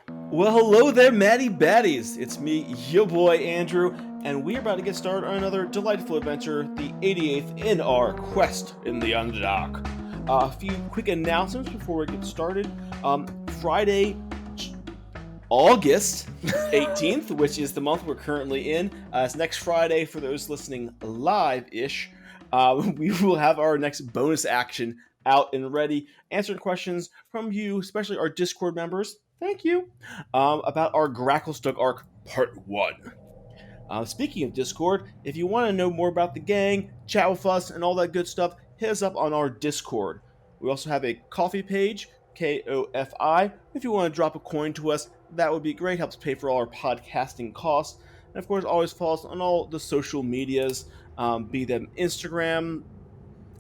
Well, hello there, Matty Baddies. It's me, your boy Andrew, and we're about to get started on another delightful adventure, the 88th in our quest in the Underdark. A few quick announcements before we get started. Friday, August 18th, which is the month we're currently in, it's next Friday for those listening live-ish. We will have our next bonus action out and ready, answering questions from you, especially our Discord members. Thank you. About our Gracklestug arc, Part 1. Speaking of Discord, if you want to know more about the gang, chat with us, and all that good stuff, hit us up on our Discord. We also have a coffee page, Ko-Fi. If you want to drop a coin to us, that would be great. Helps pay for all our podcasting costs. And of course, always follow us on all the social medias, be them Instagram,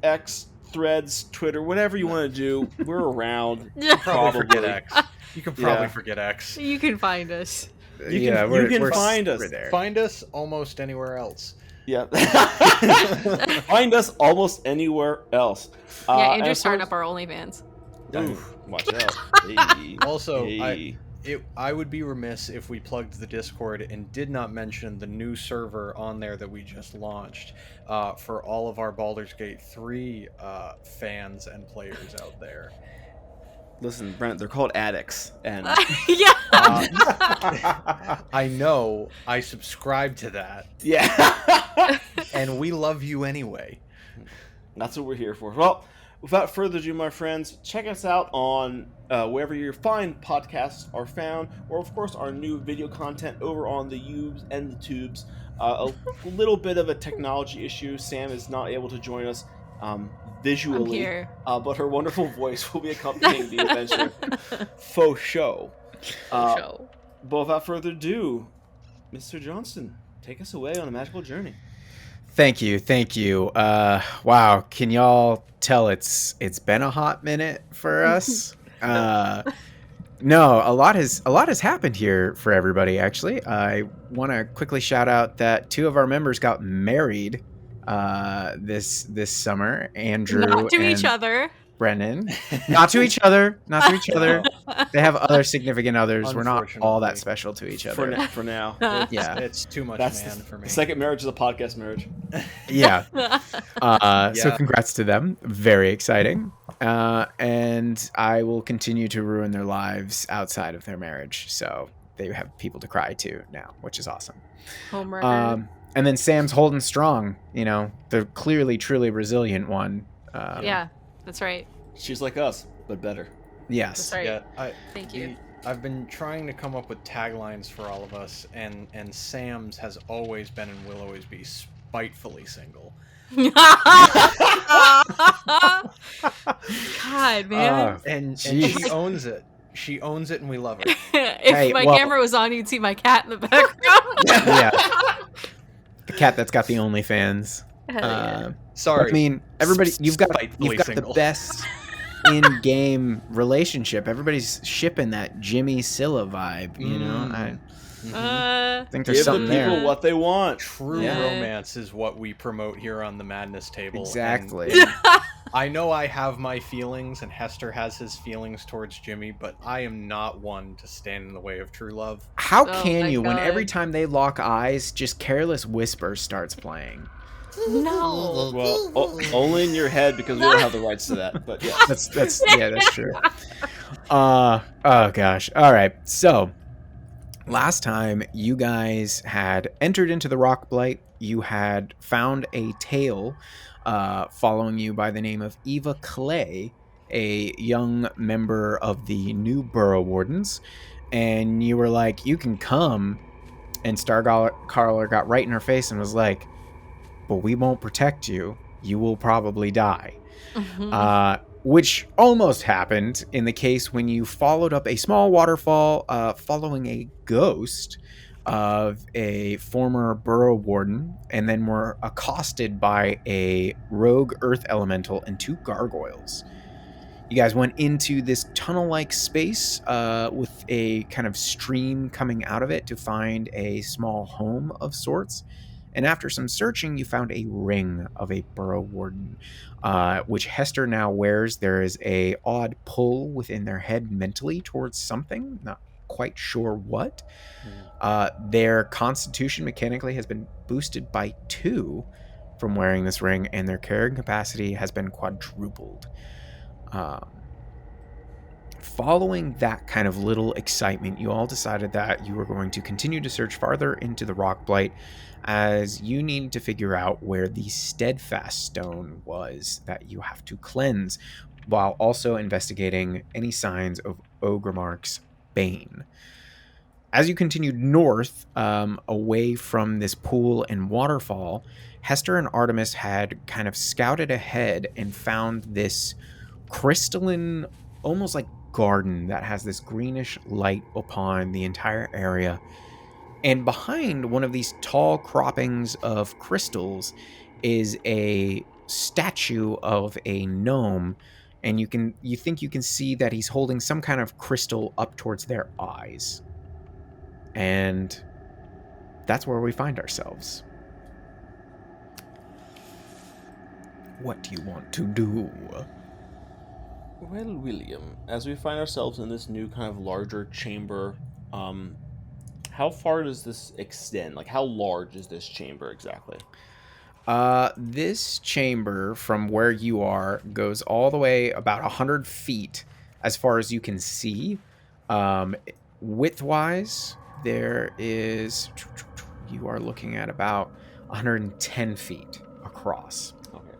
X, Threads, Twitter, whatever you want to do. We're around. You can probably forget X. You can probably forget X. You can find us. You can find us. Find us almost anywhere else. Yeah. Find us almost anywhere else. Andrew's starting up our OnlyFans. Oof, watch out. Hey. Also, I would be remiss if we plugged the Discord and did not mention the new server on there that we just launched for all of our Baldur's Gate 3 fans and players out there. Listen, Brent, they're called addicts, and I know. I subscribe to that. Yeah. And we love you anyway. That's what we're here for. Well, without further ado, my friends, check us out on wherever your fine podcasts are found, or of course our new video content over on the Ubes and the Tubes. A little bit of a technology issue. Sam is not able to join us visually, but her wonderful voice will be accompanying the adventure. Faux show. But without further ado, Mr. Johnston, take us away on a magical journey. Thank you. Wow, can y'all tell it's been a hot minute for us? No, a lot has happened here for everybody. Actually, I want to quickly shout out that 2 of our members got married this summer. Andrew not to and each other. Brennan, not to each other. They have other significant others. We're not all that special to each other for now. It's too much for me. The second marriage is a podcast marriage. Yeah. So congrats to them. Very exciting. And I will continue to ruin their lives outside of their marriage. So they have people to cry to now, which is awesome. And then Sam's holding strong, the clearly, truly resilient one. That's right. She's like us, but better. Yes. That's right. Yeah, Thank you. I've been trying to come up with taglines for all of us, and Sam's has always been and will always be spitefully single. God, man. And she owns it. She owns it, and we love her. If my camera was on, you'd see my cat in the background. Yeah. The cat that's got the OnlyFans. Sorry. I mean, everybody, you've got the best in-game relationship. Everybody's shipping that Jimmy Scylla vibe, I think there's something there. Give the people what they want. True romance is what we promote here on the Madness Table. Exactly. And I know I have my feelings, and Hester has his feelings towards Jimmy, but I am not one to stand in the way of true love. How can you, when every time they lock eyes, just Careless Whisper starts playing? No. Well, only in your head, because we don't have the rights to that. But yeah, that's true. Oh gosh. All right. So last time you guys had entered into the Rockblight, you had found a tale following you by the name of Eva Clay, a young member of the new Burrow Wardens, and you were like, "You can come," and Starcaller got right in her face and was like, "But we won't protect you. You will probably die." Mm-hmm. Which almost happened in the case when you followed up a small waterfall following a ghost of a former Burrow Warden, and then were accosted by a rogue earth elemental and 2 gargoyles. You guys went into this tunnel-like space with a kind of stream coming out of it to find a small home of sorts. And after some searching, you found a ring of a Burrow Warden, which Hester now wears. There is a odd pull within their head mentally towards something. Not quite sure what. Their constitution mechanically has been boosted by 2 from wearing this ring, and their carrying capacity has been quadrupled. Following that kind of little excitement, you all decided that you were going to continue to search farther into the Rockblight, as you needed to figure out where the steadfast stone was that you have to cleanse, while also investigating any signs of Ogremark's Bane. As you continued north, away from this pool and waterfall, Hester and Artemis had kind of scouted ahead and found this crystalline, almost like garden that has this greenish light upon the entire area. And behind one of these tall croppings of crystals is a statue of a gnome, and you think you can see that he's holding some kind of crystal up towards their eyes. And that's where we find ourselves. What do you want to do? Well, William, as we find ourselves in this new kind of larger chamber, how far does this extend? Like, how large is this chamber exactly? This chamber, from where you are, goes all the way about 100 feet as far as you can see. Width-wise, there is... You are looking at about 110 feet across. Okay.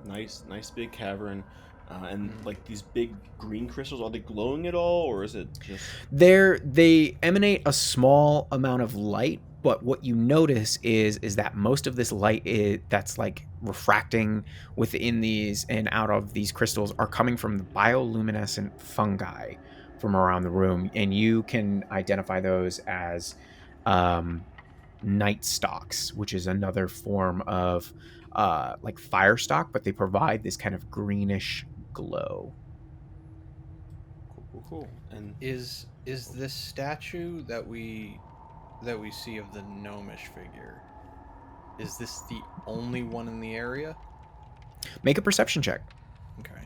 Nice big cavern. And like these big green crystals, are they glowing at all, or is it just... They emanate a small amount of light, but what you notice is that most of this light that's like refracting within these and out of these crystals are coming from the bioluminescent fungi from around the room, and you can identify those as night stalks, which is another form of like fire stalk, but they provide this kind of greenish glow. Cool. And Is this statue that we see of the gnomish figure, is this the only one in the area? Make a perception check. Okay.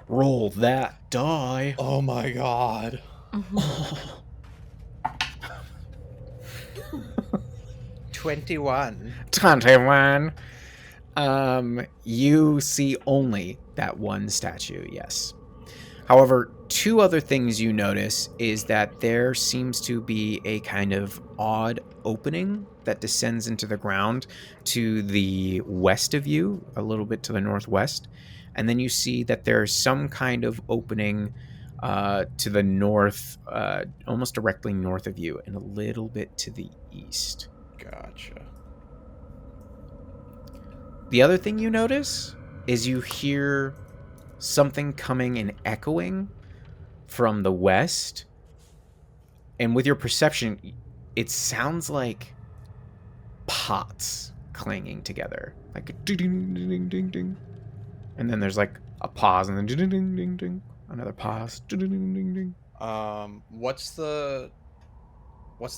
Roll that die. Oh my god. 21. 21. You see only that one statue, yes. However, 2 other things you notice is that there seems to be a kind of odd opening that descends into the ground to the west of you, a little bit to the northwest. And then you see that there's some kind of opening to the north, almost directly north of you, and a little bit to the east. Gotcha. The other thing you notice is you hear something coming and echoing from the west. And with your perception, it sounds like pots clanging together. Like a ding ding ding ding ding. And then there's like a pause and then ding ding ding ding. Another pause. Ding ding ding ding. What's the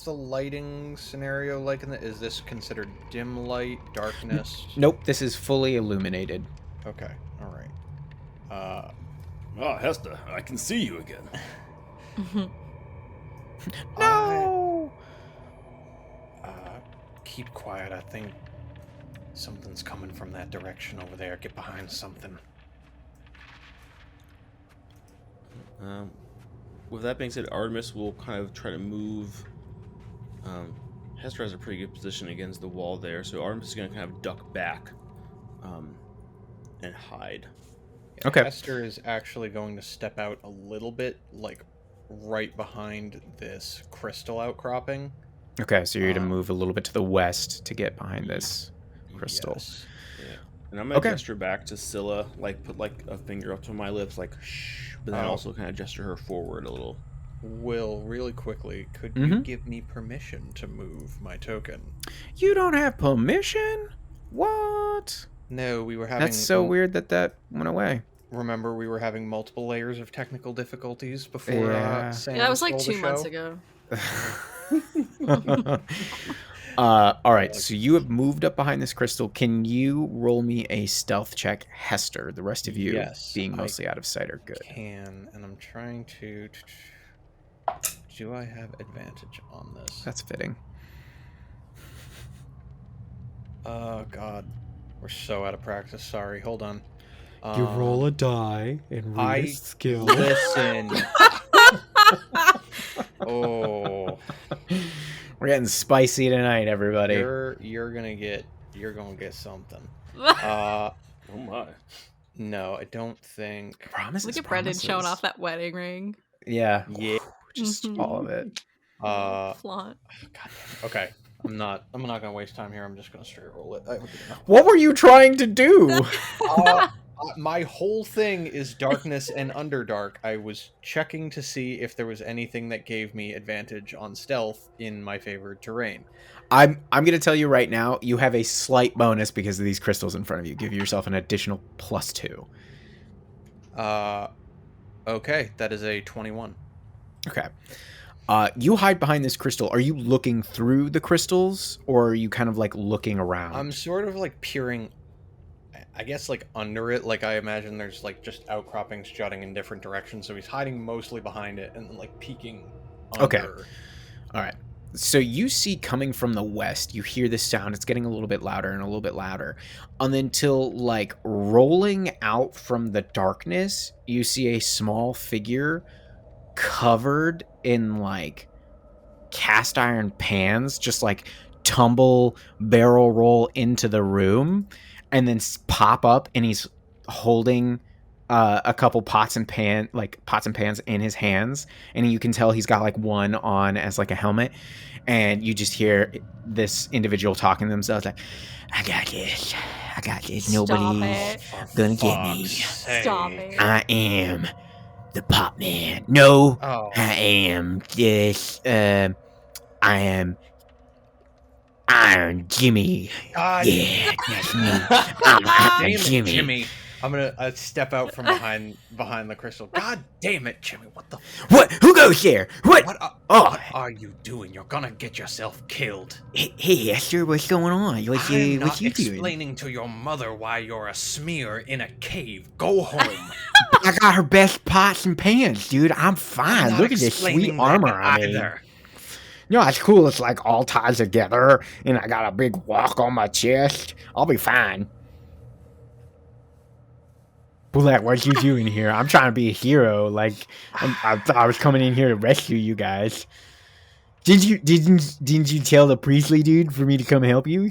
lighting scenario like is this considered dim light, darkness? Nope, this is fully illuminated. Okay, all right. Hester, I can see you again. No! Keep quiet. I think something's coming from that direction over there. Get behind something. With that being said, Artemis will kind of try to move. Hester has a pretty good position against the wall there, so Artemis is going to kind of duck back and hide. Okay. Hester is actually going to step out a little bit, like right behind this crystal outcropping. Okay, so you're going to move a little bit to the west to get behind this crystal. Yes. Yeah. And I'm going to gesture back to Scylla, like put like a finger up to my lips, like shh, but then also kind of gesture her forward a little. Will, really quickly, could you give me permission to move my token? You don't have permission? What? No, we were having... That's so weird that went away. Remember, we were having multiple layers of technical difficulties before Sam that was like stole 2 the months show? ago. All right, so you have moved up behind this crystal. Can you roll me a stealth check, Hester? The rest of you being mostly out of sight are good. Can, and I'm trying to... Do I have advantage on this? That's fitting. Oh, God. We're so out of practice. Sorry. Hold on. You roll a die and read a skill. Listen. Oh. We're getting spicy tonight, everybody. You're gonna get something. Oh my. No, I don't think. Promises. Look at Brendan showing off that wedding ring. Yeah. Yeah. Just all of it. Flaunt. God damn it. Okay. I'm not gonna waste time here. I'm just gonna straight roll it. What were you trying to do? My whole thing is darkness and Underdark. I was checking to see if there was anything that gave me advantage on stealth in my favored terrain. I'm gonna tell you right now, you have a slight bonus because of these crystals in front of you. Give yourself an additional +2. Okay, that is a 21. Okay. You hide behind this crystal. Are you looking through the crystals, or are you kind of like looking around? I'm sort of like peering, I guess, like under it. Like I imagine there's like just outcroppings jutting in different directions. So he's hiding mostly behind it and like peeking under. Okay. All right. So you see coming from the west, you hear this sound. It's getting a little bit louder and a little bit louder. And until like rolling out from the darkness, you see a small figure covered in like cast iron pans, just like tumble barrel roll into the room and then pop up, and he's holding a couple pots and pans in his hands, and you can tell he's got like one on as like a helmet, and you just hear this individual talking to themselves like, I got this, nobody's gonna get me. Stop it. I am the pop man. No, Oh. I am this. I am Iron Jimmy. God, Yeah, that's me. I'm damn Iron it, Jimmy. Jimmy. I'm gonna step out from behind the crystal. God damn it, Jimmy! What the? What? Who goes there? What? What Oh, are you doing? You're gonna get yourself killed. hey, Esther, what's going on? I'm What not you doing? explaining to your mother why you're a smear in a cave. Go home. I got her best pots and pans, dude. I'm fine. Not Look at this sweet explaining armor that I made. either. You know, it's cool. It's like all tied together, and I got a big walk on my chest. I'll be fine. Bullet, what you doing here? I'm trying to be a hero. Like, I thought I was coming in here to rescue you guys. Didn't you tell the priestly dude for me to come help you?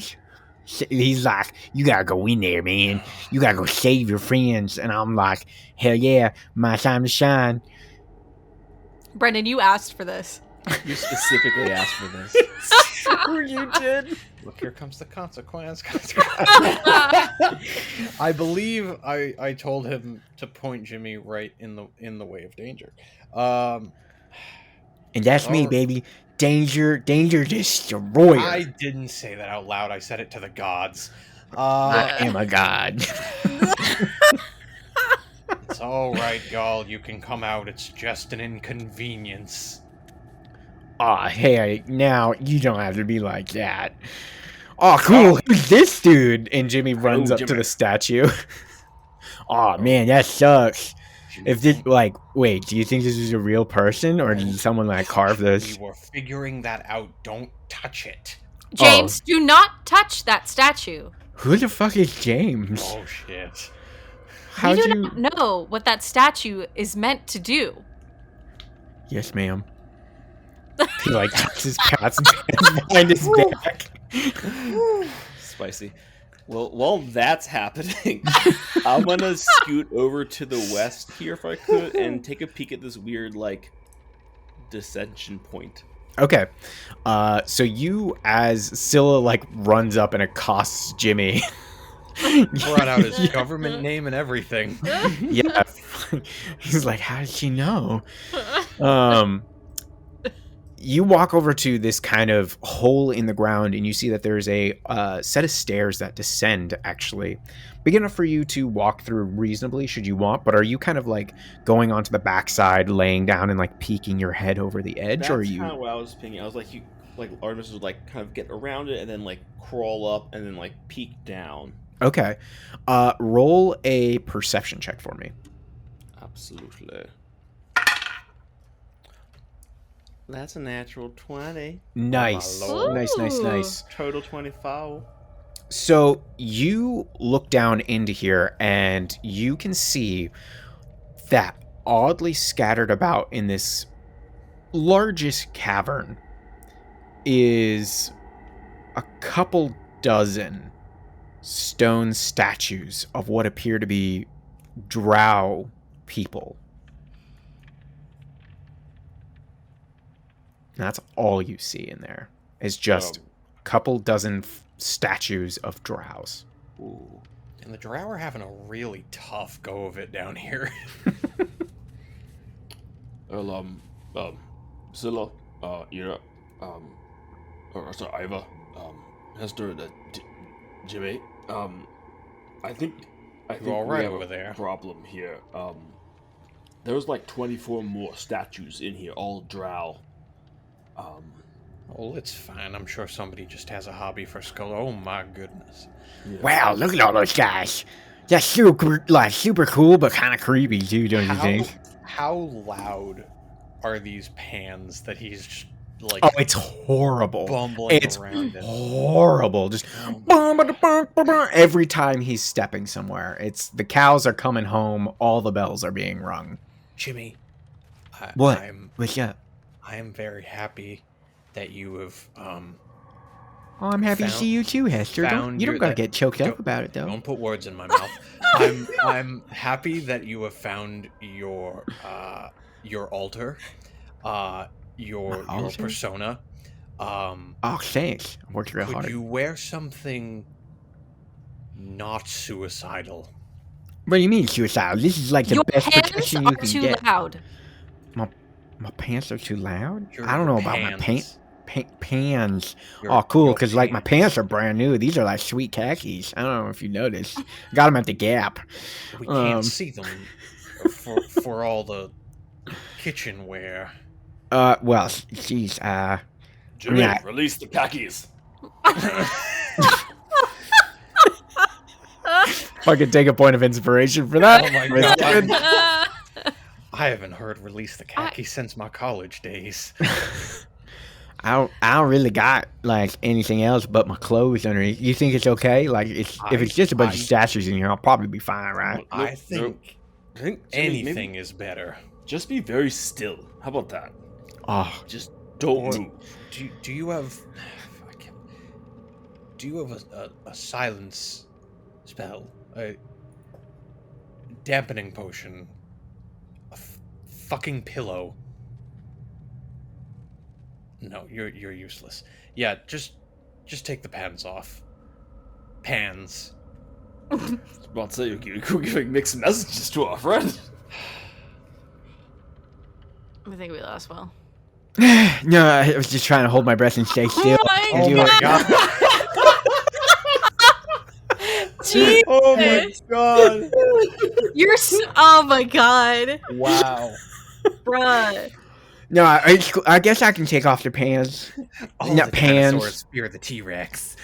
He's like, you gotta go in there, man. You gotta go save your friends. And I'm like, hell yeah, my time to shine. Brendan, you asked for this. You specifically asked for this. Sure you did. Look, here comes the consequence. I believe I told him to point Jimmy right in the way of danger. And that's me, baby. Danger destroyer. I didn't say that out loud. I said it to the gods. I am a god. It's all right, y'all. You can come out. It's just an inconvenience. Aw, hey, now you don't have to be like that. Oh, cool. Who's this dude? And Jimmy runs up to the statue. Oh, man, that sucks. If this, like, wait, do you think this is a real person, or did someone, like, carve this? We were figuring that out. Don't touch it. James, do not touch that statue. Who the fuck is James? Oh, shit. You do not know what that statue is meant to do. Yes, ma'am. He, like, tucks his pants behind his back. Spicy. Well, while that's happening, I'm gonna scoot over to the west here if I could and take a peek at this weird, like, dissension point. Okay. So you, as Scylla, like, runs up and accosts Jimmy. Brought out his government name and everything. Yeah. He's like, how did she know? You walk over to this kind of hole in the ground, and you see that there's a set of stairs that descend, actually. Big enough for you to walk through reasonably, should you want, but are you kind of, like, going onto the backside, laying down, and, like, peeking your head over the edge, or are you... That's kind of what I was thinking. I was like, Artemis would, like, kind of get around it, and then, like, crawl up, and then, like, peek down. Okay. Roll a perception check for me. Absolutely. That's a natural 20. Nice. Oh, my Nice, nice, Ooh. nice. Total 24. So you look down into here and you can see that oddly scattered about in this largest cavern is a couple dozen stone statues of what appear to be drow people. And that's all you see in there is just a couple dozen statues of drows. Ooh. And the drow are having a really tough go of it down here. Well, Zilla, Ira, sorry, Iva, Hester, Jimmy, I think all right we have over a there? problem here. There was like 24 more statues in here, all drow. Well, it's fine. I'm sure somebody just has a hobby for skull. Oh my goodness. Yeah. Wow, look at all those guys. That's super cool, but kind of creepy too, don't you think? How loud are these pans that he's just, like, Oh, it's horrible. bumbling It's around in? horrible. Just every time he's stepping somewhere, it's the cows are coming home. All the bells are being rung. Jimmy, What? What's up? I am very happy that you have Oh, I'm happy to Found- see you too, Hester. You found don't your- gotta that- get choked up don't- about it, though. Don't put words in my mouth. I'm happy that you have found your altar, your altar? persona. Oh, thanks. I worked real Could hard. you wear something not suicidal? What do you mean, suicidal? This is like the Your best pants protection are you can too get. loud. My pants are too loud? Your- I don't know your about my pants. pants. Your- Oh, cool, your because like my pants are brand new. These are like sweet khakis. I don't know if you noticed. Got them at the Gap. We can't Um, see them for all the kitchenware. Well, geez, Jimmy, Yeah. release the khakis. if I could take a point of inspiration for that. Oh my Mr. God. Good. I haven't heard "Release the Khaki" since my college days. I don't really got like anything else but my clothes underneath. You think it's okay? Like, if it's just a bunch of statues in here, I'll probably be fine, right? I think I think Jimmy, anything is better. just be very still. How about that? Oh, Just don't Or- move. Do you have? Do you have a silence spell, a dampening potion, a fucking pillow? No, you're useless. Yeah, just take the pans off. Pans. I was about to say, you're giving mixed messages to our friend. I think we lost Will. no, I was just trying to hold my breath and stay still. my You- God! Jeez. Oh my god. You're oh my god. Wow. Bruh. No, I guess I can take off the pants. All Not the pans. dinosaurs fear the T-Rex.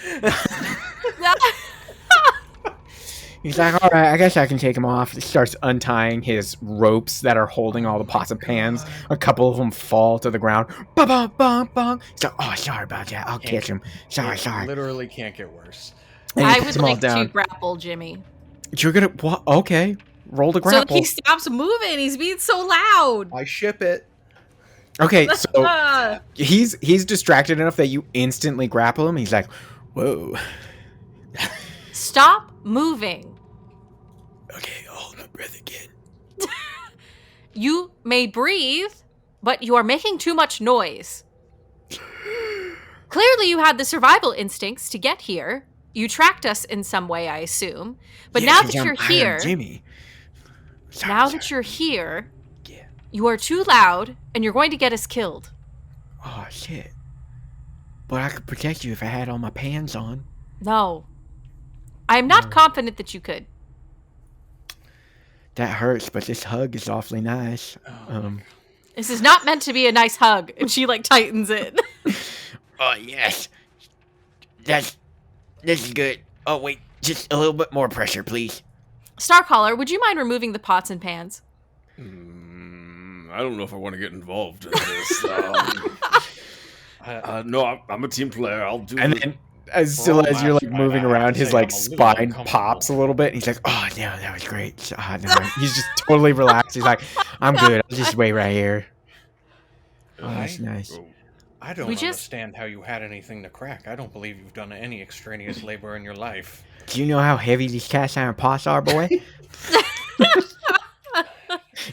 He's like, all right, I guess I can take them off. He starts untying his ropes that are holding all the pots and pans. A couple of them fall to the ground. Bum, bum, bum, bum. So, oh, sorry about that. I'll catch him. Sorry. Literally can't get worse. And he I puts would them all like to down. grapple Jimmy. You're gonna what? Okay, roll the So grapple. he stops moving. He's being so loud. I ship it. Okay, so Ah. he's distracted enough that you instantly grapple him. He's like, whoa. Stop moving. Okay, I'll hold my breath again. You may breathe, but you are making too much noise. Clearly, you had the survival instincts to get here. You tracked us in some way, I assume. But Yeah, now 'cause that you're I'm Iron here, Jimmy. Sorry, now sorry. that you're here, Yeah. you are too loud, and you're going to get us killed. Oh shit. But I could protect you if I had all my pans on. No. I am not confident that you could. That hurts, but this hug is awfully nice. This is not meant to be a nice hug. And she, like, tightens it. Oh yes. This is good. Oh wait, just a little bit more pressure, please. Starcaller, would you mind removing the pots and pans? I don't know if I want to get involved in this. No, I'm a team player. I'll do And it. then, as you're like mastermind, moving I have around, to his say like I'm a little spine uncomfortable. pops a little bit. And he's like, "Oh no, that was great. No." He's just totally relaxed. He's like, "I'm good. I'll just wait right here." Oh, that's nice. I don't We just- understand how you had anything to crack. I don't believe you've done any extraneous labor in your life. Do you know how heavy these cast iron pots are, boy?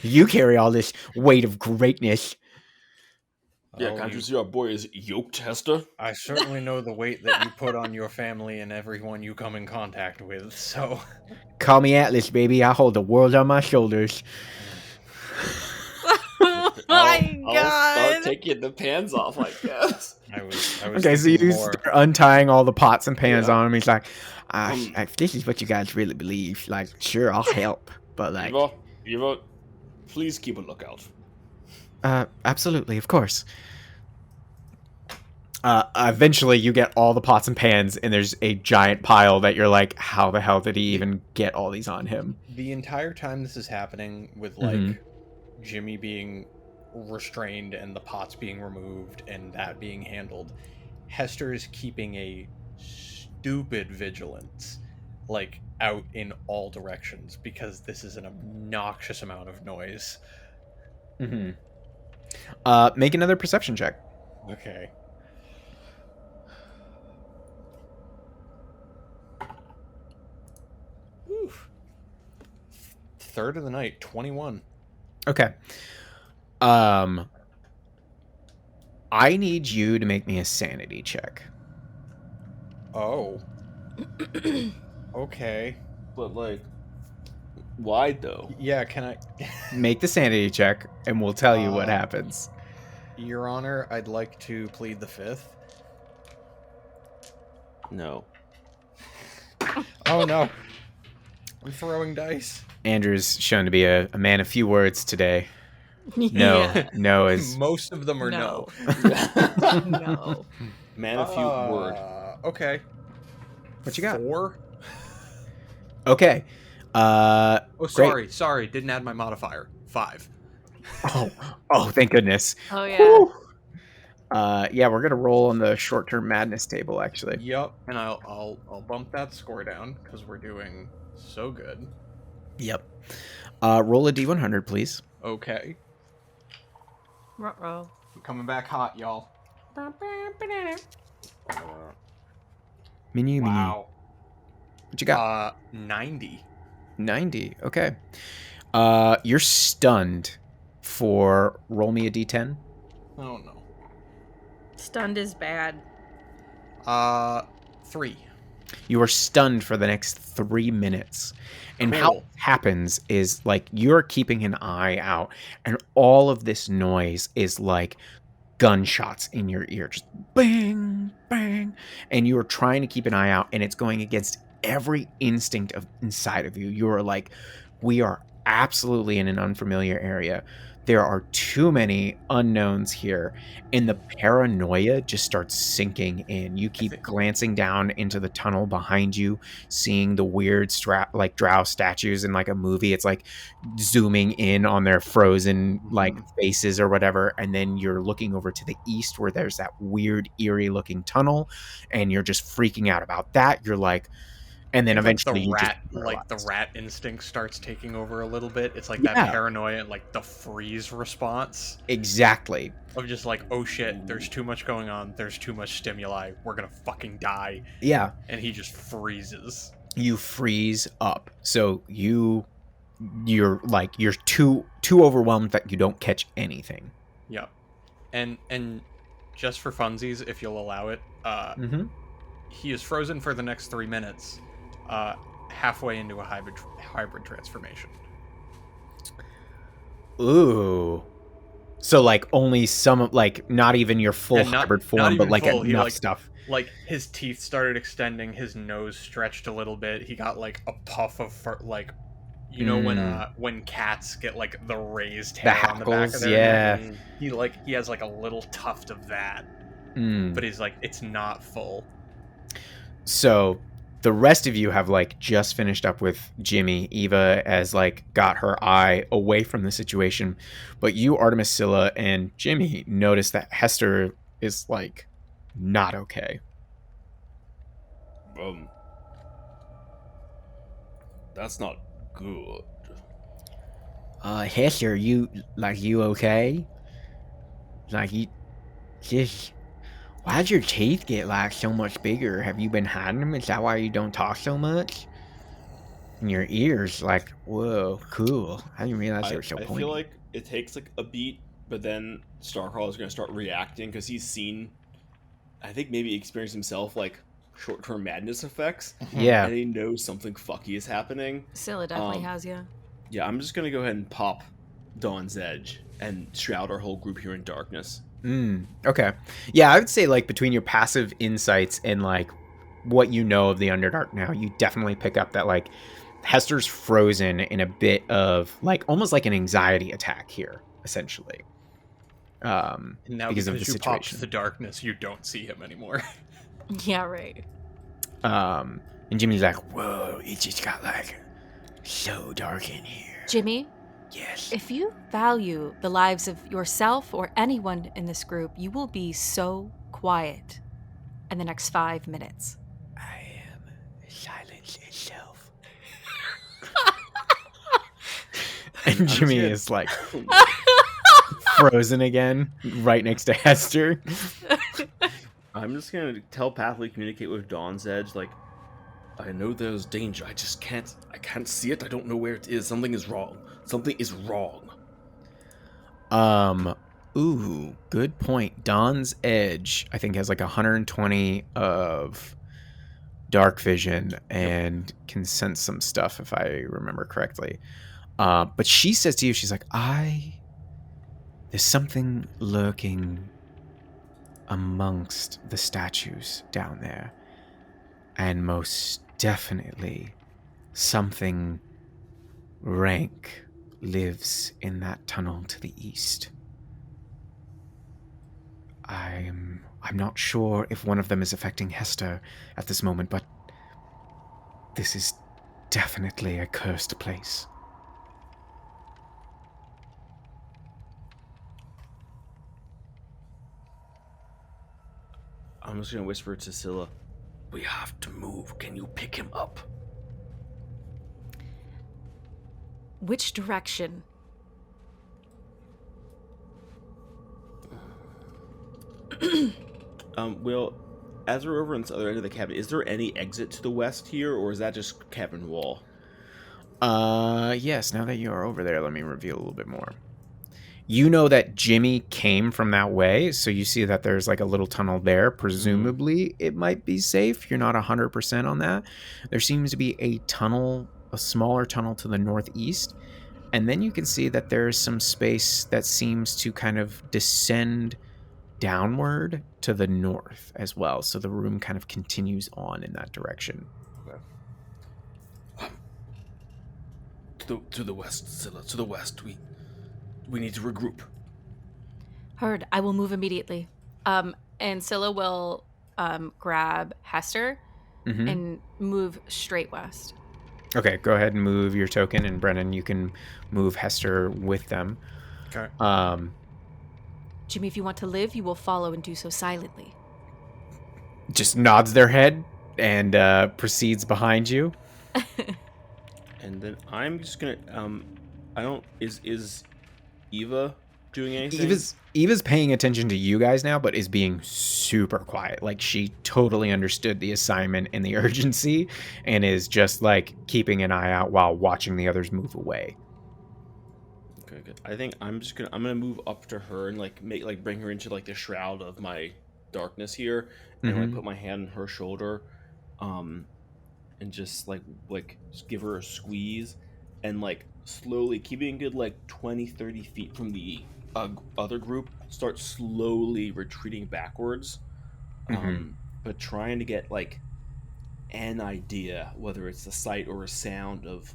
You carry all this weight of greatness. Yeah, can't you see our boy is yoked, Hester? I certainly know the weight that you put on your family and everyone you come in contact with, so... Call me Atlas, baby. I hold the world on my shoulders. Oh my I'll god. start taking the pans off, I guess. I was Okay, so thinking you more... start untying all the pots and pans Yeah. on him. He's like, if this is what you guys really believe, like, sure, I'll help. But, like, Eva, please keep a lookout. absolutely, of course. Eventually, you get all the pots and pans, and there's a giant pile that you're like, how the hell did he even get all these on him? The entire time this is happening, with, like, Jimmy being restrained and the pots being removed and that being handled, Hester is keeping a stupid vigilance, like, out in all directions, because this is an obnoxious amount of noise. Make another perception check. Okay. Oof. Third of the night, 21. Okay. I need you to make me a sanity check. Oh. Okay. But, like, why, though? Yeah, can I... Make the sanity check, and we'll tell you what happens. Your Honor, I'd like to plead the fifth. No. Oh, no. I'm throwing dice. Andrew's shown to be a man of few words today. No, Yeah. no is... Most of them are no. No. Man, a few word. Okay. What you got? 4? Okay. Oh, Great. sorry. Didn't add my modifier. 5. Oh, thank goodness. Oh yeah. Yeah, we're gonna roll on the short-term madness table, actually. Yep. And I'll bump that score down because we're doing so good. Yep. Roll a d100, please. Okay. Ruh-roh. I'm coming back hot, y'all. Menu. Wow. What you got? 90. 90. Okay. You're stunned for roll me a d10. Oh no. Stunned is bad. 3. You are stunned for the next 3 minutes. And Cool. how it happens is, like, you're keeping an eye out, and all of this noise is like gunshots in your ear. Just bang, bang. And you are trying to keep an eye out, and it's going against every instinct of inside of you. You are like, we are absolutely in an unfamiliar area. There are too many unknowns here, and the paranoia just starts sinking in. You keep glancing down into the tunnel behind you, seeing the weird like drow statues in like a movie. It's like zooming in on their frozen like faces or whatever, and then you're looking over to the east where there's that weird eerie looking tunnel, and you're just freaking out about that. You're like, and then eventually you just the rat instinct starts taking over a little bit. It's like Yeah. that paranoia, like the freeze response exactly. of just like, oh shit, there's too much going on. There's too much stimuli. We're gonna fucking die. Yeah. And he just freezes. You freeze up. So you're too overwhelmed that you don't catch anything. Yep. And just for funsies, if you'll allow it, he is frozen for the next 3 minutes, halfway into a hybrid transformation. Ooh. So like only some, like not even your full hybrid form, but like full. enough stuff. Like his teeth started extending, his nose stretched a little bit. He got like a puff of fur, like, you know, when cats get like the raised hair on the back of their neck. He has like a little tuft of that, but he's like, it's not full. So The rest of you have like just finished up with Jimmy. Eva has like got her eye away from the situation, but you, Artemis, Scylla, and Jimmy notice that Hester is like not okay. That's not good. Hester, you okay? Like you just why'd your teeth get like so much bigger? Have you been hiding them? Is that why you don't talk so much? And your ears, like, whoa, cool. I didn't realize they were so I pointy. feel like it takes like a beat, but then Starcrawler is going to start reacting because he's seen, I think maybe experienced himself like short-term madness effects. Yeah. And he knows something fucky is happening. Scylla definitely has, yeah. Yeah, I'm just going to go ahead and pop Dawn's Edge and shroud our whole group here in darkness. Okay. Yeah, I would say like between your passive insights and like what you know of the Underdark now, you definitely pick up that like Hester's frozen in a bit of like almost like an anxiety attack here, essentially. And now because of the you situation. popped the darkness, you don't see him anymore. Yeah, right. And Jimmy's like, whoa, it just got like so dark in here. Jimmy, Yes. if you value the lives of yourself or anyone in this group, you will be so quiet in the next 5 minutes. I am silence itself. And Jimmy is like frozen again, right next to Hester. I'm just going to telepathically communicate with Dawn's Edge, like, I know there's danger, I can't see it, I don't know where it is, something is wrong. Something is wrong. Ooh, good point. Dawn's Edge, I think, has like 120 of dark vision and can sense some stuff, if I remember correctly. But she says to you, she's like, there's something lurking amongst the statues down there. And most definitely something rank lives in that tunnel to the east. I'm not sure if one of them is affecting Hester at this moment, but this is definitely a cursed place. I'm just going to whisper to Scylla, we have to move. Can you pick him up? Which direction? Well, as we're over on the other end of the cabin, is there any exit to the west here, or is that just cavern wall? Yes, now that you are over there, let me reveal a little bit more. You know that Jimmy came from that way, so you see that there's like a little tunnel there. Presumably, it might be safe. You're not 100% on that. There seems to be a tunnel, a smaller tunnel to the northeast, and then you can see that there's some space that seems to kind of descend downward to the north as well. So the room kind of continues on in that direction. Okay. To the west, Scylla. To the west. We need to regroup. Heard. I will move immediately. And Scylla will grab Hester and move straight west. Okay, go ahead and move your token, and Brennan, you can move Hester with them. Okay. Jimmy, if you want to live, you will follow and do so silently. Just nods their head and proceeds behind you. And then I'm just gonna is Eva doing anything? Eva's paying attention to you guys now, but is being super quiet. Like, she totally understood the assignment and the urgency, and is just like keeping an eye out while watching the others move away. Okay, good. I think I'm gonna move up to her and bring her into like the shroud of my darkness here, and like put my hand on her shoulder, and just just give her a squeeze, and like slowly, keeping a good like 20-30 feet from the other group, start slowly retreating backwards, but trying to get like an idea whether it's the sight or a sound of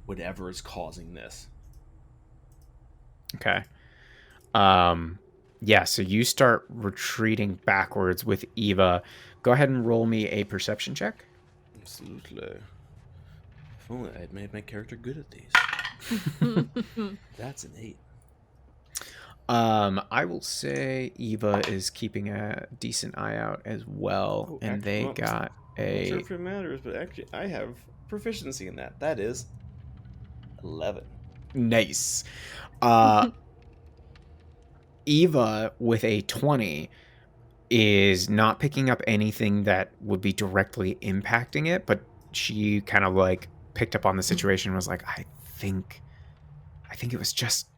whatever is causing this. Okay. Yeah, so you start retreating backwards with Eva. Go ahead and roll me a perception check. Absolutely. If only I had made my character good at these. That's an 8. I will say Eva is keeping a decent eye out as well, Oh, and actually, they well, got I'm not sure a if it matters, but actually I have proficiency in that. That is 11. nice. Eva with a 20 is not picking up anything that would be directly impacting it, but she kind of like picked up on the situation and was like, I think it was just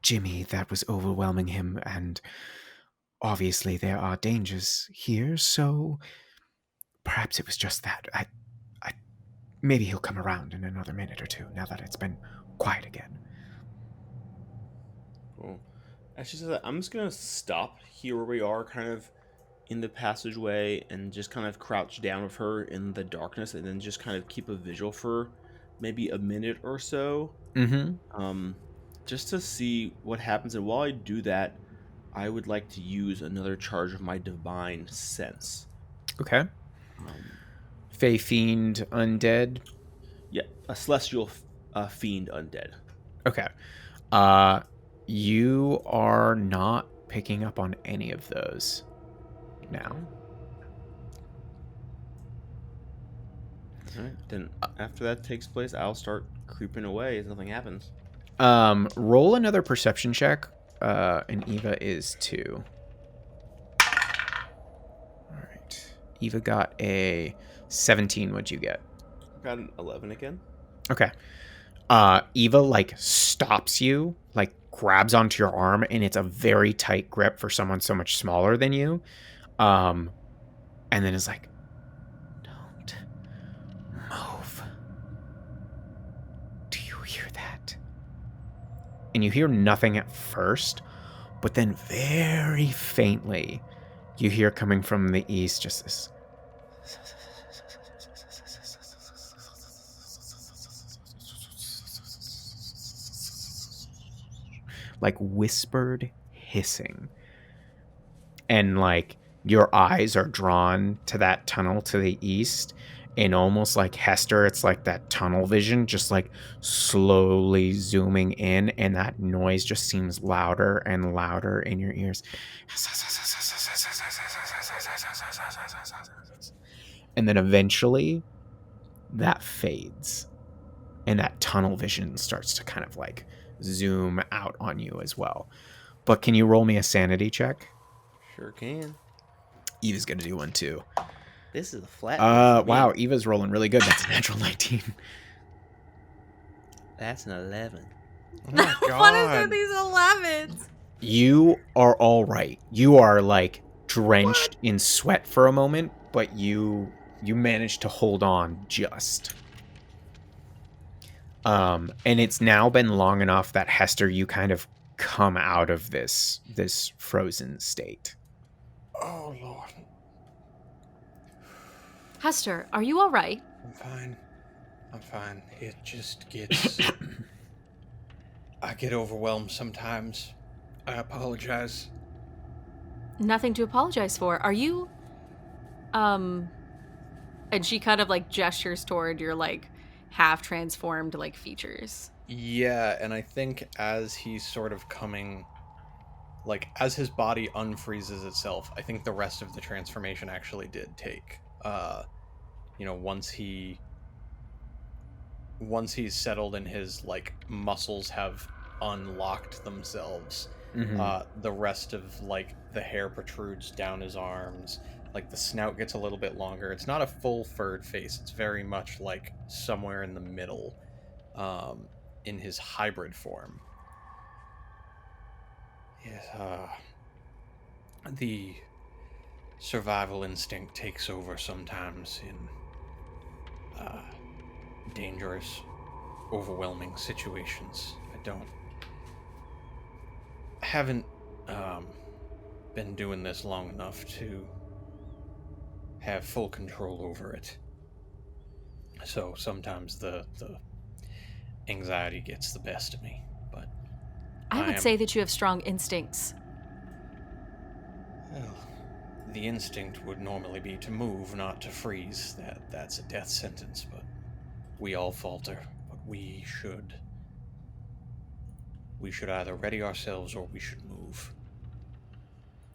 Jimmy that was overwhelming him, and obviously there are dangers here, so perhaps it was just that. I maybe he'll come around in another minute or two now that it's been quiet again. Cool. As she says that, I'm just gonna stop here where we are, kind of in the passageway, and just kind of crouch down with her in the darkness, and then just kind of keep a vigil for maybe a minute or so. Just to see what happens. And while I do that, I would like to use another charge of my divine sense. Okay. Fey Fiend Undead. Yeah, a celestial fiend undead. Okay. You are not picking up on any of those now. All right. Then after that takes place, I'll start creeping away as nothing happens. Roll another perception check. And Eva is 2. All right. Eva got a 17. What'd you get? Got an 11 again. Okay. Eva like stops you, like grabs onto your arm, and it's a very tight grip for someone so much smaller than you. And then is like, don't move. Do you hear that? And you hear nothing at first, but then very faintly, you hear coming from the east just this like whispered hissing. And like your eyes are drawn to that tunnel to the east, and almost like Hester, it's like that tunnel vision just like slowly zooming in, and that noise just seems louder and louder in your ears. And then eventually that fades, and that tunnel vision starts to kind of like zoom out on you as well. But can you roll me a sanity check? Sure can. Eva's gonna do one too. This is a flat. Wow, Eva's rolling really good. That's a natural 19. That's an 11. Oh my God. What is with these 11s? You are all right. You are like drenched in sweat for a moment, but you managed to hold on just. And it's now been long enough that Hester, you kind of come out of this frozen state. Oh, Lord. Hester, are you all right? I'm fine. It just gets... I get overwhelmed sometimes. I apologize. Nothing to apologize for. Are you... And she kind of like gestures toward your like half transformed like features. Yeah, and I think as he's sort of coming... Like, as his body unfreezes itself, I think the rest of the transformation actually did take. Once he's settled and his, like, muscles have unlocked themselves, the rest of, like, the hair protrudes down his arms, like, the snout gets a little bit longer. It's not a full furred face. It's very much, like, somewhere in the middle, in his hybrid form. Yes, the survival instinct takes over sometimes in dangerous, overwhelming situations. I haven't been doing this long enough to have full control over it. So sometimes the anxiety gets the best of me, but I would say that you have strong instincts. well, The instinct would normally be to move, not to freeze. That's a death sentence, but we all falter. But we should either ready ourselves or we should move.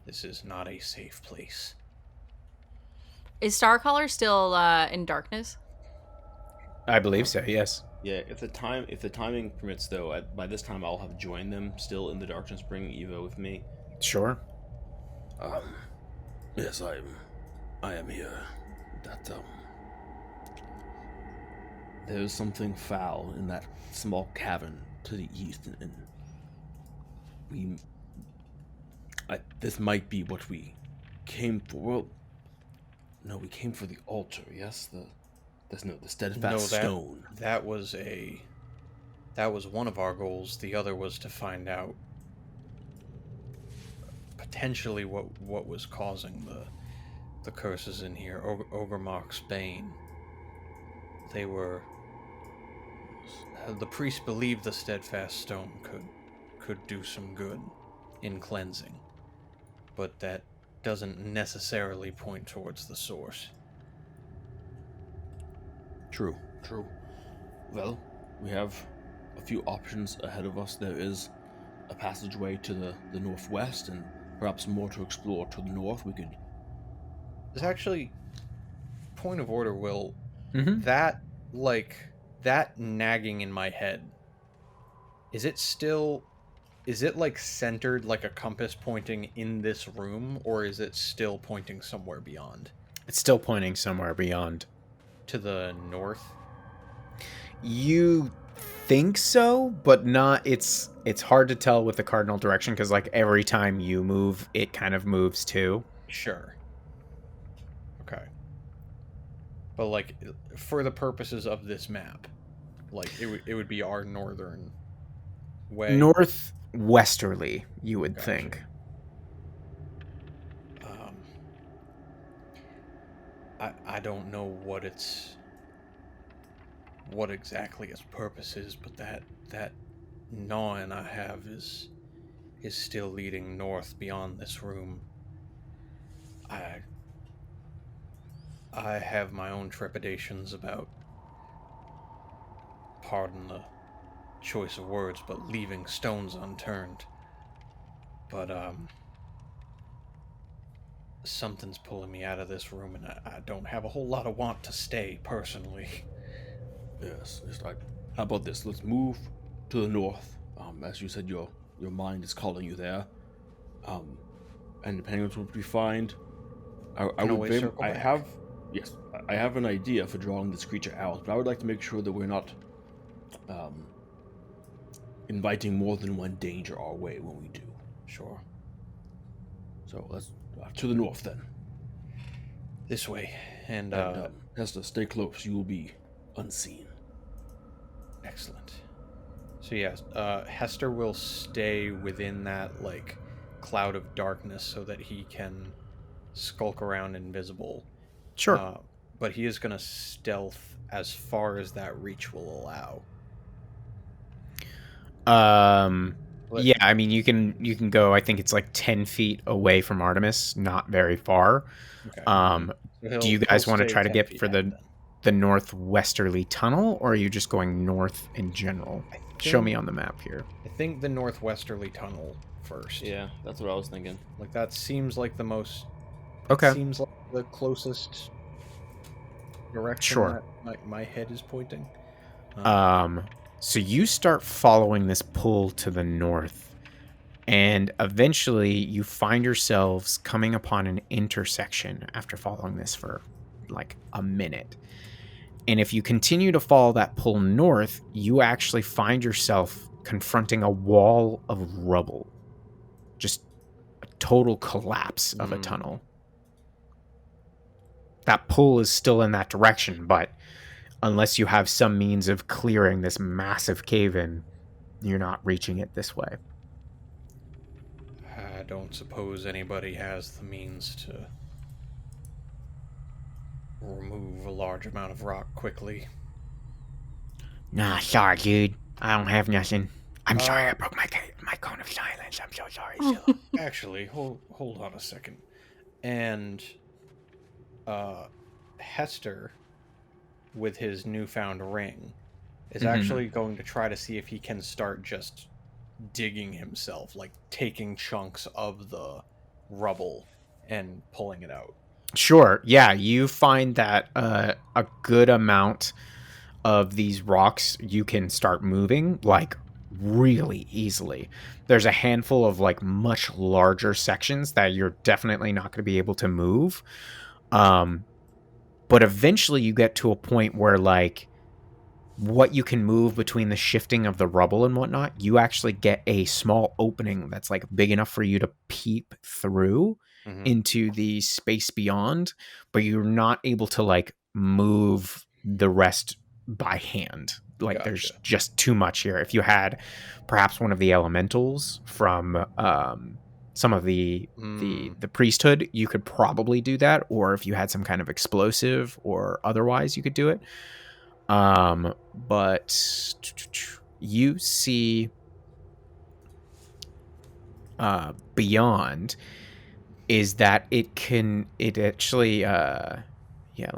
This is not a safe place. Is Starcaller still in darkness? I believe so, yes. Yeah, if the timing permits, though, by this time I'll have joined them still in the darkness, bringing Eva with me. Sure. Yes, I am here. There's something foul in that small cavern to the east, and this might be what we came for. Well, no, we came for the altar. Yes, the steadfast stone. That was one of our goals. The other was to find out potentially what was causing the curses in here. Ogremark's Bane. The priest believed the steadfast stone could do some good in cleansing, but that doesn't necessarily point towards the source. True. Well, we have a few options ahead of us. There is a passageway to the northwest, and perhaps more to explore to the north. We could... There's actually... Point of order, Will. Mm-hmm. That nagging in my head, is it centered like a compass pointing in this room, or is it still pointing somewhere beyond? It's still pointing somewhere beyond. To the north? You think so, but not. It's hard to tell with the cardinal direction, because like every time you move, it kind of moves too. Sure. Okay. But like, for the purposes of this map, like it would be our northern way. Northwesterly, you would think. I don't know what exactly its purpose is, but that gnawing I have is still leading north beyond this room. I have my own trepidations about, pardon the choice of words, but leaving stones unturned. But something's pulling me out of this room, and I don't have a whole lot of want to stay, personally. Yes, it's like, how about this? Let's move to the north. As you said, your mind is calling you there. And depending on what we find, I have an idea for drawing this creature out, but I would like to make sure that we're not inviting more than one danger our way when we do. Sure. So let's to the north then. This way, and Hester, stay close. You will be unseen. Excellent. So yes, Hester will stay within that like cloud of darkness so that he can skulk around invisible. Sure. But he is going to stealth as far as that reach will allow. Yeah, I mean, you can go, I think it's like 10 feet away from Artemis, not very far. Okay. Do you guys want to try to get for the the northwesterly tunnel, or are you just going north in general? Show me on the map here. I think the northwesterly tunnel first. Yeah, that's what I was thinking. Like, that seems like the most... Okay. Seems like the closest direction Sure. that my head is pointing. So you start following this pull to the north, and eventually you find yourselves coming upon an intersection after following this for like a minute. And if you continue to follow that pull north, you actually find yourself confronting a wall of rubble. Just a total collapse of a tunnel. That pull is still in that direction, but unless you have some means of clearing this massive cave-in, you're not reaching it this way. I don't suppose anybody has the means to remove a large amount of rock quickly. Nah, sorry, dude. I don't have nothing. I'm sorry I broke my cone of silence. I'm so sorry, Zilla. Actually, hold on a second. And Hester, with his newfound ring, is actually going to try to see if he can start just digging himself, like taking chunks of the rubble and pulling it out. Sure. Yeah, you find that a good amount of these rocks you can start moving, like, really easily. There's a handful of, like, much larger sections that you're definitely not going to be able to move. But eventually you get to a point where, like, what you can move between the shifting of the rubble and whatnot, you actually get a small opening that's, like, big enough for you to peep through into the space beyond, but you're not able to, like, move the rest by hand. Like, Gotcha. There's just too much here. If you had perhaps one of the elementals from some of the priesthood, you could probably do that, or if you had some kind of explosive or otherwise, you could do it. But you see beyond is that it actually let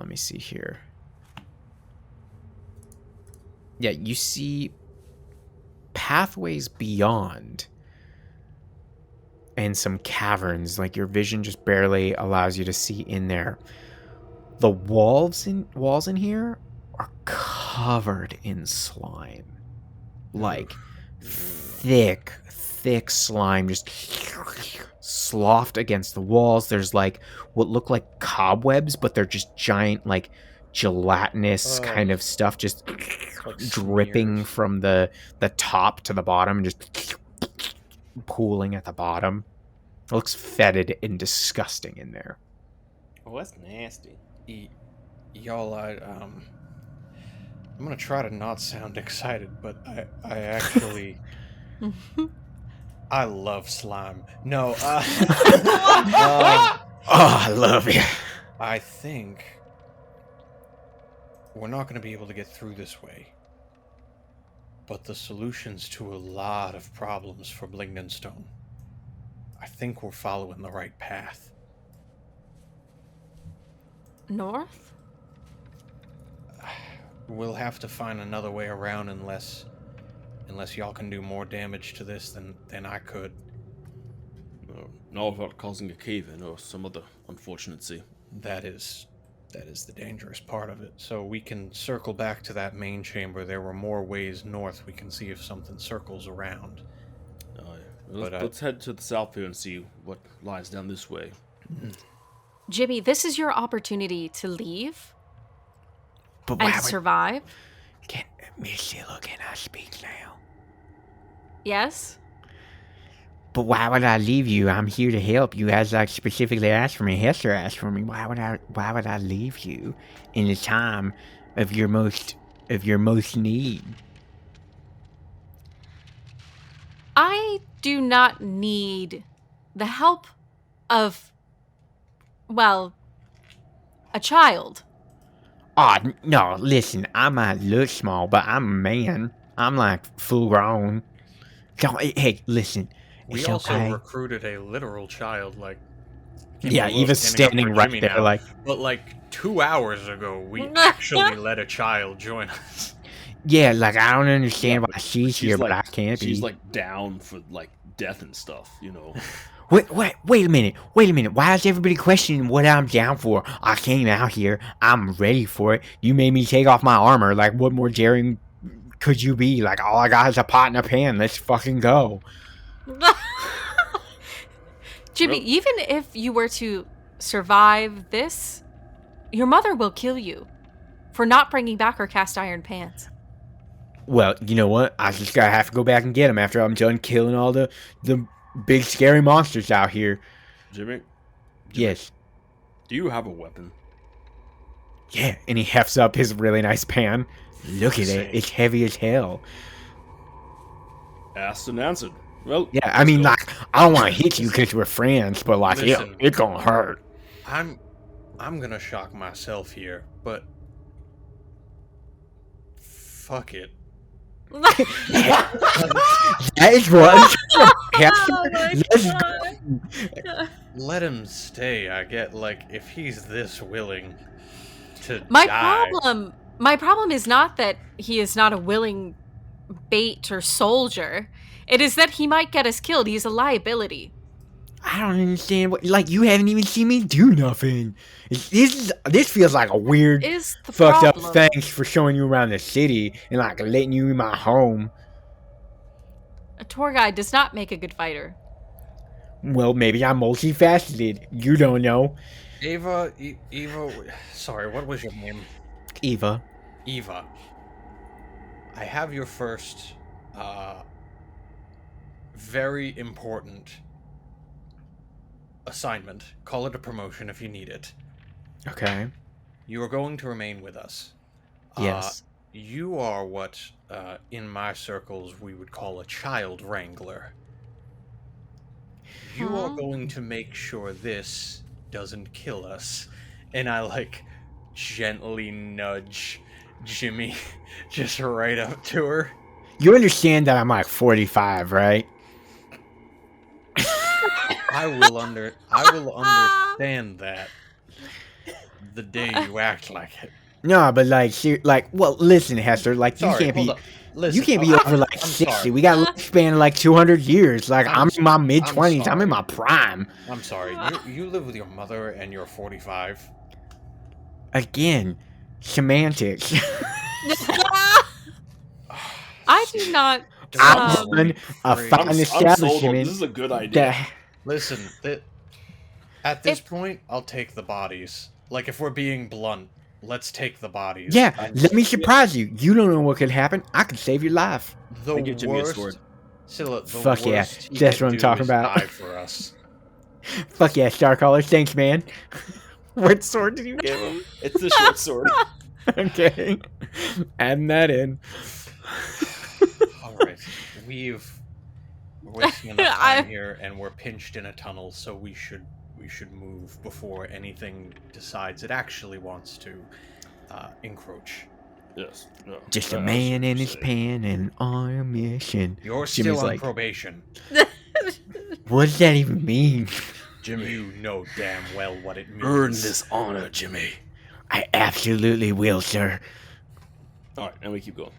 me see here. Yeah, you see pathways beyond and some caverns. Like, your vision just barely allows you to see in there. The walls in here are covered in slime. Like, thick slime just sloughed against the walls. There's, like, what look like cobwebs, but they're just giant, like, gelatinous kind of stuff just like dripping smears from the top to the bottom, just pooling at the bottom. It looks fetid and disgusting in there. Oh, that's nasty. Y'all, I'm gonna try to not sound excited, but I actually I love slime. No, I love it. I think we're not gonna be able to get through this way. But the solutions to a lot of problems for Blingdenstone, I think we're following the right path. North? We'll have to find another way around unless y'all can do more damage to this than I could. Not without causing a cave-in or some other unfortunacy. That is the dangerous part of it. So we can circle back to that main chamber. There were more ways north. We can see if something circles around. Let's head to the south here and see what lies down this way. Jimmy, this is your opportunity to leave But and survive. Missy, can I speak now? Yes? But why would I leave you? I'm here to help. You guys specifically asked for me. Hester asked for me. Why would I leave you in the time of your most need? I do not need the help of, well, a child. Oh, no, listen, I might look small, but I'm a man. I'm, like, full grown. Hey, listen. We also recruited a literal child, like... Yeah, Eva's standing right there, now. Like... But, like, 2 hours ago, we actually let a child join us. Yeah, like, I don't understand why she's here, like, but I can't be. She's, like, down for, like, death and stuff, you know? Wait a minute. Why is everybody questioning what I'm down for? I came out here. I'm ready for it. You made me take off my armor. Like, what more daring could you be? Like, all I got is a pot and a pan. Let's fucking go. Jimmy, even if you were to survive this, your mother will kill you for not bringing back her cast iron pans. Well, you know what? I just gotta have to go back and get them after I'm done killing all the big scary monsters out here. Jimmy? Yes. Do you have a weapon? Yeah, and he hefts up his really nice pan. Look at it. It's heavy as hell. Asked and answered. Well, yeah, I mean, like, I don't want to hit you because we're friends, but, like, listen, it's gonna hurt. I'm gonna shock myself here, but fuck it. That is what. Let's go. let him stay. I get, like, if he's this willing to My die. problem is not that he is not a willing bait or soldier. It is that he might get us killed. He's a liability. I don't understand what. Like, you haven't even seen me do nothing. This feels like a weird, Is the fucked problem. up thanks for showing you around the city and like letting you in my home. A tour guide does not make a good fighter. Well, maybe I'm multifaceted. You don't know. Eva, sorry, what was your name? Eva. Eva. I have your first, very important assignment. Call it a promotion if you need it. Okay. You are going to remain with us. Yes. You are what, in my circles, we would call a child wrangler. You are going to make sure this doesn't kill us. And I, like, gently nudge Jimmy just right up to her. You understand that I'm like 45, right? I will understand that the day you act like it. No, but well, listen, Hester. Like, Sorry, you can't hold be. up. Listen, You can't be over like I'm 60. sorry. We got a lifespan of like 200 years. Like, I'm in my mid 20s. I'm sorry. in my prime. I'm sorry. You live with your mother and you're 45. Again, semantics. I do not. I run a fine I'm sold on establishment. this is a good idea. Listen, at this point, I'll take the bodies. Like, if we're being blunt, let's take the bodies. Yeah, let me surprise you. You don't know what could happen. I could save your life. The I give Jimmy a worst. sword. Scylla, the Fuck yeah, worst he that's can what I'm do talking is about. die for us. Fuck yeah, Starcaller. Thanks, man. What sword did you give him? It's the short sword. Okay. Adding that in. All right, we're wasting enough time here, and we're pinched in a tunnel, so we should move before anything decides it actually wants to encroach. Yes. No, Just a that's man what in you his say. pan and on a mission. You're Jimmy's still on like- probation. What does that even mean? Jimmy, You know damn well what it means. earn this honor, Jimmy. I absolutely will, sir. All right, and we keep going.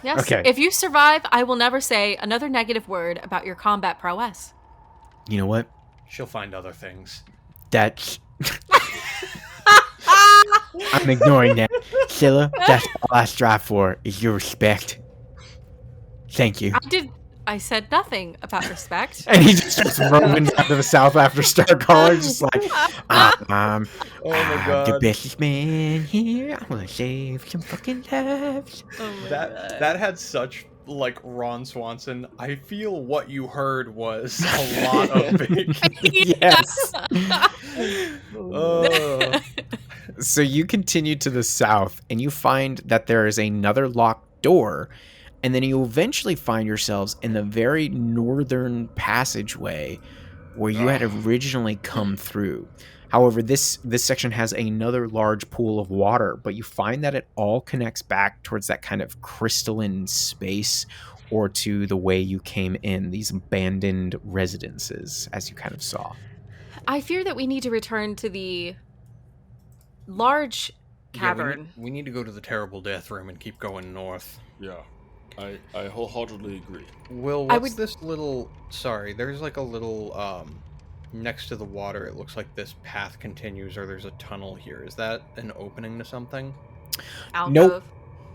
Yes. Okay. If you survive, I will never say another negative word about your combat prowess. You know what? She'll find other things. That's... I'm ignoring that. Scylla, that's all I strive for, is your respect. Thank you. I said nothing about respect. And he just starts roaming down to the south after Starcaller, just like, I'm the bestest man here. I want to save some fucking lives. Oh my That God. had such, like, Ron Swanson. I feel what you heard was a lot of big. Yes. Oh. So you continue to the south, and you find that there is another locked door, and then you eventually find yourselves in the very northern passageway where you had originally come through. However, this section has another large pool of water, but you find that it all connects back towards that kind of crystalline space, or to the way you came in, these abandoned residences, as you kind of saw. I fear that we need to return to the large cavern. We need to go to the terrible death room and keep going north. Yeah, I wholeheartedly agree. Will, I what's would- this little... Sorry, there's like a little, next to the water, it looks like this path continues, or there's a tunnel here. Is that an opening to something? Alcove. Nope.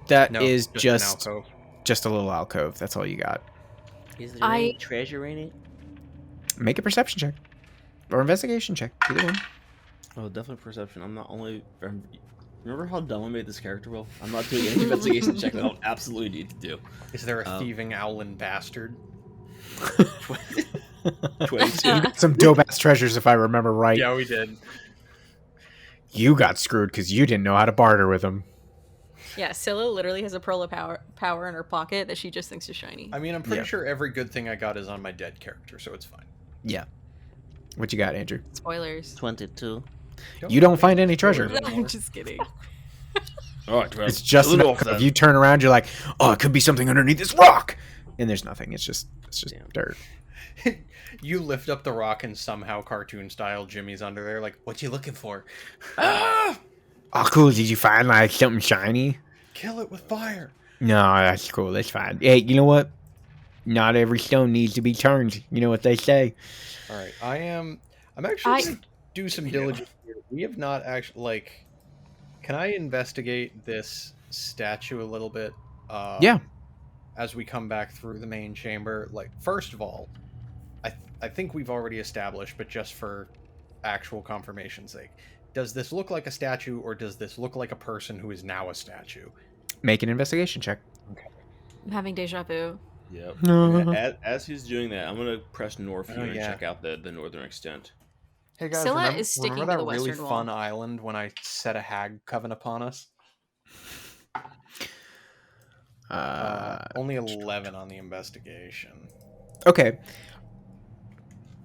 That No, is an just alcove. a little alcove. That's all you got. Is there I- any treasure in it? Make a perception check. Or investigation check. Either one. Oh, definitely perception. I'm not only... Remember how dumb I made this character, Will? I'm not doing any investigation check that I don't absolutely need to do. Is there a thieving owlin bastard? 22. Some dope-ass treasures, if I remember right. Yeah, we did. You got screwed because you didn't know how to barter with them. Yeah, Scylla literally has a pearl of power in her pocket that she just thinks is shiny. I mean, I'm pretty Yeah. sure every good thing I got is on my dead character, so it's fine. Yeah. What you got, Andrew? Spoilers. 22. You don't find any treasure. I'm just kidding. All right, well, It's just an little off alcove. then. You turn around, you're like, oh, it could be something underneath this rock. And there's nothing. It's just Damn. dirt. You lift up the rock and somehow cartoon style Jimmy's under there. Like, what you looking for? Oh, cool. Did you find like something shiny? Kill it with fire. No, that's cool. That's fine. Hey, you know what? Not every stone needs to be turned. You know what they say. All right, I'm actually gonna do some diligence here. We have not actually like. Can I investigate this statue a little bit? Yeah. As we come back through the main chamber, like first of all, I think we've already established, but just for actual confirmation's sake, does this look like a statue or does this look like a person who is now a statue? Make an investigation check. Okay. I'm having deja vu. Yep. As he's doing that, I'm gonna press north here and yeah. check out the northern extent. Hey guys, Scylla remember, is sticking remember to that the really western fun wall. island when I set a hag coven upon us? Only 11 on the investigation. Okay.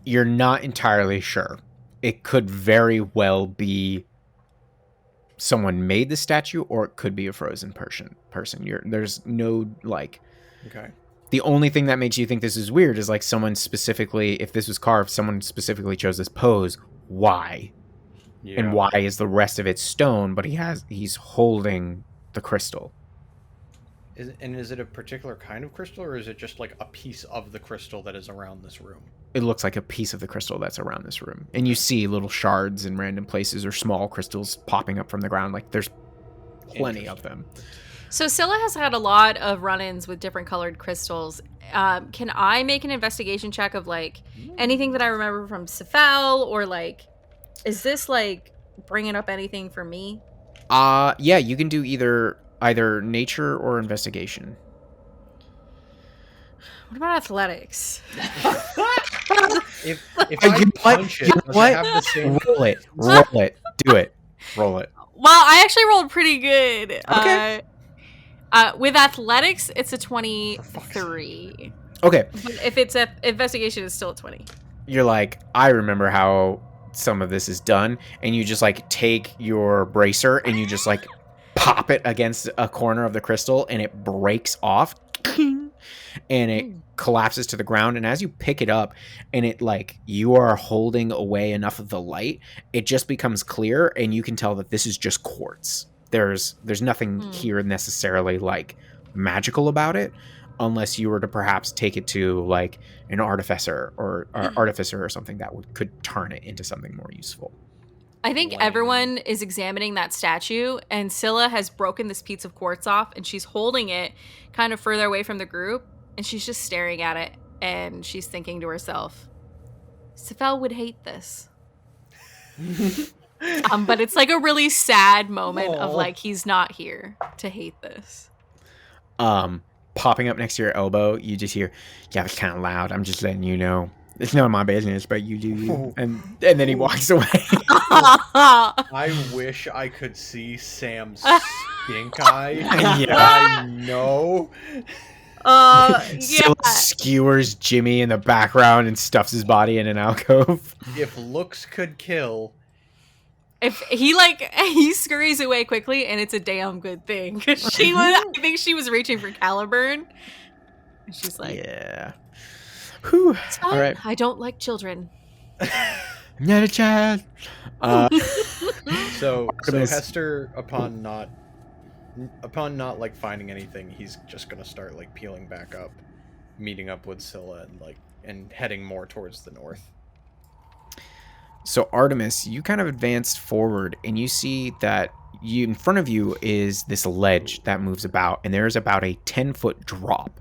You're not entirely sure. It could very well be someone made the statue, or it could be a frozen person. There's no like. Okay. The only thing that makes you think this is weird is like someone specifically, if this was carved, someone specifically chose this pose. Why? Yeah. And why is the rest of it stone? But he's holding the crystal. Is it a particular kind of crystal, or is it just like a piece of the crystal that is around this room? It looks like a piece of the crystal that's around this room. And you see little shards in random places or small crystals popping up from the ground. Like there's plenty of them. So Scylla has had a lot of run-ins with different colored crystals. Can I make an investigation check of like anything that I remember from Cephal, or like, is this like bringing up anything for me? Yeah, you can do either nature or investigation. What about athletics? If I punch it, does it have the same... Roll it, do it, roll it. Well, I actually rolled pretty good. Okay. With athletics, it's a 23. Okay. But if it's a investigation, it's still a 20. You're like, I remember how some of this is done, and you just like take your bracer and you just like pop it against a corner of the crystal, and it breaks off, and it collapses to the ground. And as you pick it up, and it like you are holding away enough of the light, it just becomes clear, and you can tell that this is just quartz. There's nothing here necessarily like magical about it, unless you were to perhaps take it to like an artificer or something that could turn it into something more useful. I think everyone is examining that statue, and Scylla has broken this piece of quartz off, and she's holding it kind of further away from the group, and she's just staring at it, and she's thinking to herself, Cephal would hate this. But it's like a really sad moment of like, he's not here to hate this. Popping up next to your elbow, you just hear, yeah, it's kind of loud. I'm just letting you know. It's none of my business, but you do you. And then he walks away. I wish I could see Sam's stink eye. Yeah. I know. Still skewers Jimmy in the background and stuffs his body in an alcove. If looks could kill. If he scurries away quickly, and it's a damn good thing, because I think she was reaching for Caliburn. And she's like, yeah. Whew. It's fine. All right. I don't like children. Not a child. So Artemis. Hester, upon not like finding anything, he's just gonna start like peeling back up, meeting up with Scylla and heading more towards the north. So Artemis, you kind of advanced forward, and you see that in front of you is this ledge that moves about, and there's about a 10-foot drop.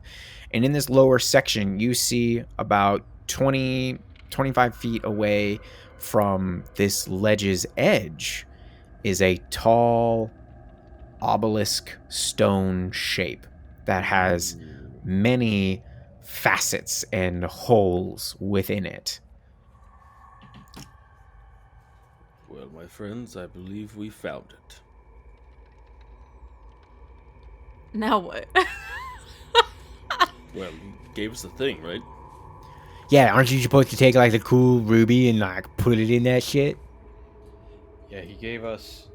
And in this lower section, you see about 25 feet away from this ledge's edge is a tall obelisk stone shape that has many facets and holes within it. Well, my friends, I believe we found it. Now what? Well, he gave us the thing, right? Yeah, aren't you supposed to take like the cool ruby and like put it in that shit? Yeah, he gave us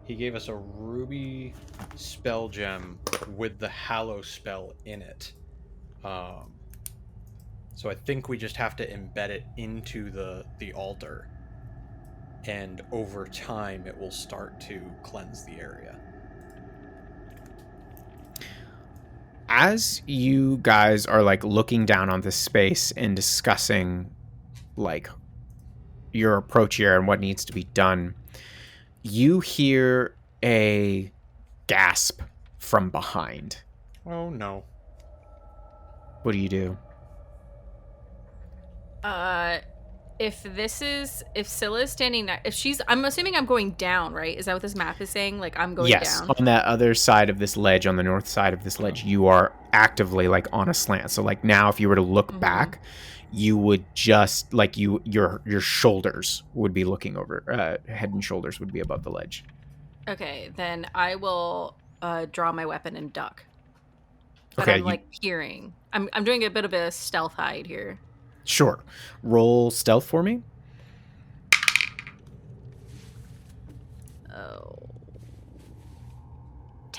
a ruby spell gem with the hallow spell in it. So I think we just have to embed it into the altar. And over time, it will start to cleanse the area. As you guys are like looking down on this space and discussing like your approach here and what needs to be done, you hear a gasp from behind. Oh no. What do you do? If Scylla's standing if I'm assuming I'm going down, right? Is that what this map is saying? Like I'm going Yes, down? on that other side of this ledge, on the north side of this ledge, you are actively like on a slant. So like now if you were to look back, you would just like your shoulders would be looking over, head and shoulders would be above the ledge. Okay, then I will draw my weapon and duck. But Okay, I'm like peering. I'm doing a bit of a stealth hide here. Sure. Roll stealth for me. Oh.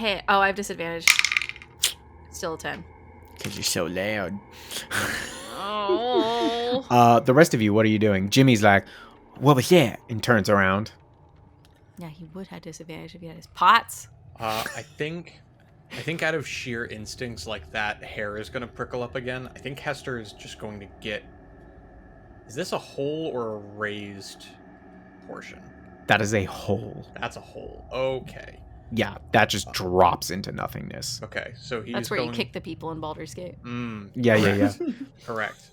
Oh, I have disadvantage. Still a 10. Because you're so loud. Oh. The rest of you, what are you doing? Jimmy's like, what was that? And turns around. Yeah, he would have disadvantage if he had his pots. I think out of sheer instincts, like that hair is going to prickle up again. I think Hester is just going to get... Is this a hole or a raised portion? That is a hole. That's a hole. Okay. Yeah, that just drops into nothingness. Okay, so he's That's where going... you kick the people in Baldur's Gate. Yeah. Correct.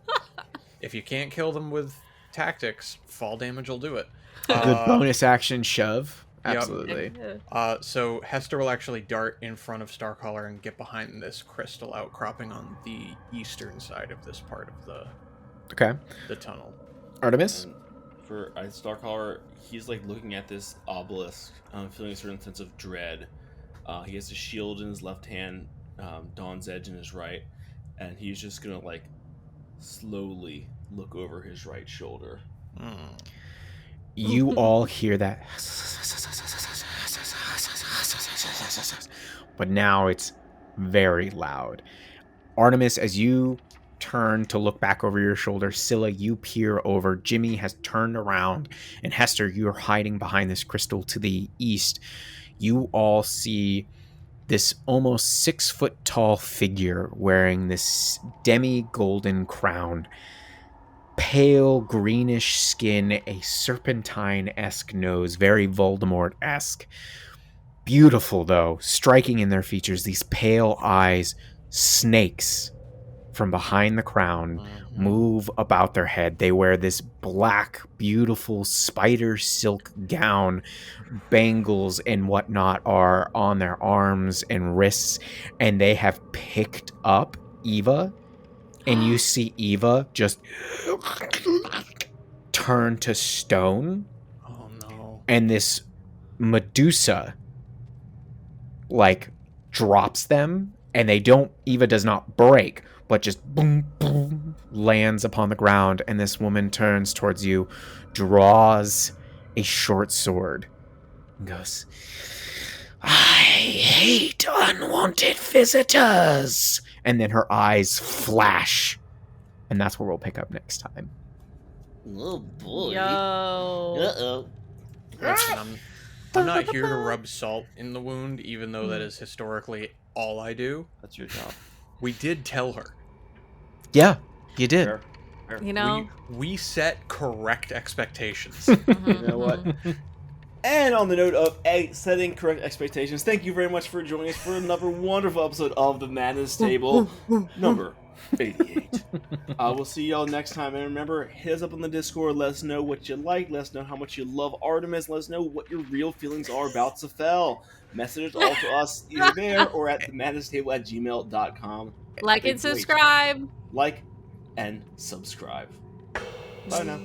If you can't kill them with tactics, fall damage will do it. Good bonus action shove. Yep. Absolutely. So Hester will actually dart in front of Starcaller and get behind this crystal outcropping on the eastern side of this part of the tunnel. Artemis? For Starcaller, he's like looking at this obelisk, feeling a certain sense of dread. He has a shield in his left hand, Dawn's Edge in his right, and he's just gonna like slowly look over his right shoulder. You all hear that. But now it's very loud. Artemis, as you turn to look back over your shoulder, Scylla, you peer over. Jimmy has turned around, and Hester, you're hiding behind this crystal to the east. You all see this almost 6 foot tall figure wearing this demi-golden crown, pale greenish skin, a serpentine-esque nose, very Voldemort-esque. Beautiful, though, striking in their features, these pale eyes, snakes from behind the crown move about their head. They wear this black, beautiful spider silk gown. Bangles and whatnot are on their arms and wrists, and they have picked up Eva, and you see Eva just turn to stone. Oh no. And this Medusa like drops them, and Eva does not break, but just boom, boom, lands upon the ground, and this woman turns towards you, draws a short sword, and goes, I hate unwanted visitors. And then her eyes flash, and that's where we'll pick up next time. Oh boy. Yo. Uh-oh. Listen, I'm not here to rub salt in the wound, even though that is historically all I do. That's your job. We did tell her. Yeah, you did. Fair. You know? We set correct expectations. You know what? And on the note of setting correct expectations, thank you very much for joining us for another wonderful episode of the Madness Table, number 88. We'll see y'all next time. And remember, hit us up on the Discord. Let us know what you like. Let us know how much you love Artemis. Let us know what your real feelings are about Safel. Message all to us either there or at themadnesstable@gmail.com. Like and subscribe. Like and subscribe. Bye now.